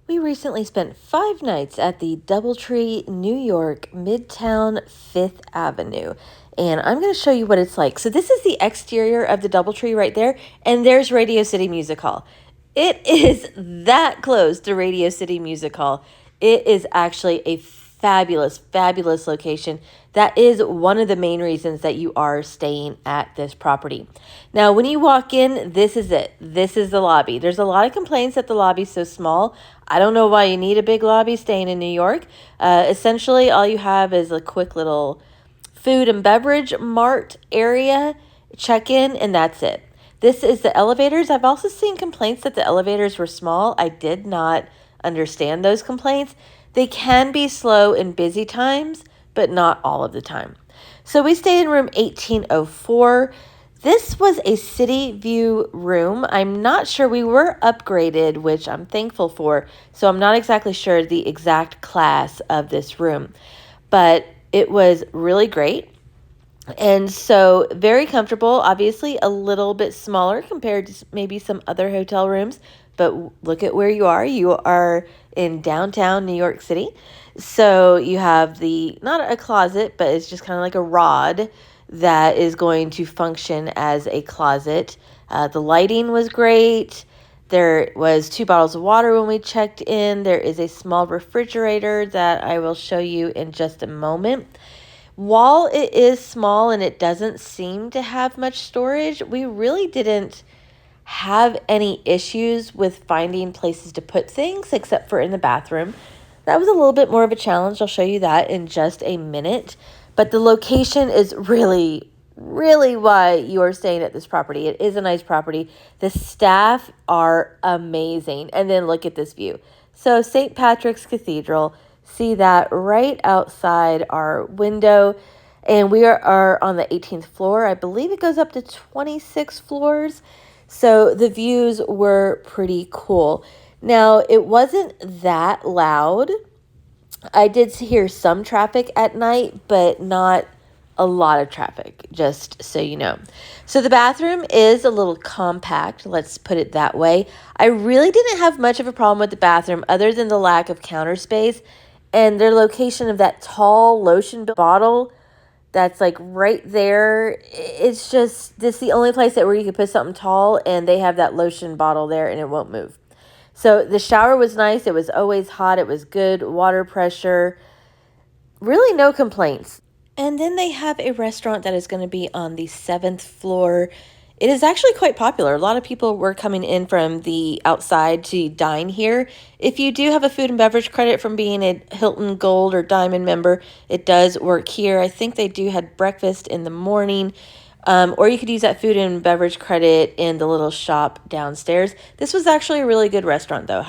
We recently spent 5 nights at the Doubletree, New York, Midtown 5th Avenue. And I'm going to show you what it's like. So this is the exterior of the Doubletree right there, and there's Radio City Music Hall. It is that close to Radio City Music Hall. It is actually a fabulous, fabulous location. That is one of the main reasons that you are staying at this property. Now, when you walk in, this is it. This is the lobby. There's a lot of complaints that the lobby's so small. I don't know why you need a big lobby staying in New York. Essentially, all you have is a quick little food and beverage mart area, check in, and that's it. This is the elevators. I've also seen complaints that the elevators were small. I did not understand those complaints. They can be slow in busy times, but not all of the time. So we stayed in room 1804. This was a city view room. I'm not sure, we were upgraded, which I'm thankful for. So I'm not exactly sure the exact class of this room, but it was really great. And so very comfortable, obviously a little bit smaller compared to maybe some other hotel rooms, but look at where you are. You are in downtown New York City. So you have not a closet, but it's just kind of like a rod that is going to function as a closet. The lighting was great. There was 2 bottles of water when we checked in. There is a small refrigerator that I will show you in just a moment. While it is small and it doesn't seem to have much storage, we really didn't have any issues with finding places to put things except for in the bathroom. That was a little bit more of a challenge. I'll show you that in just a minute. But the location is really, really why you are staying at this property. It is a nice property. The staff are amazing. And then look at this view. So St. Patrick's Cathedral, see that right outside our window. And we are on the 18th floor. I believe it goes up to 26 floors. So the views were pretty cool. Now, it wasn't that loud. I did hear some traffic at night, but not a lot of traffic, just so you know. So the bathroom is a little compact, let's put it that way. I really didn't have much of a problem with the bathroom other than the lack of counter space and their location of that tall lotion bottle that's like right there. It's just, this is the only place where you could put something tall, and they have that lotion bottle there and it won't move. So the shower was nice. It was always hot. It was good water pressure. Really no complaints. And then they have a restaurant that is going to be on the 7th floor. It is actually quite popular. A lot of people were coming in from the outside to dine here. If you do have a food and beverage credit from being a Hilton Gold or Diamond member, it does work here. I think they do had breakfast in the morning. Or you could use that food and beverage credit in the little shop downstairs. This was actually a really good restaurant, though.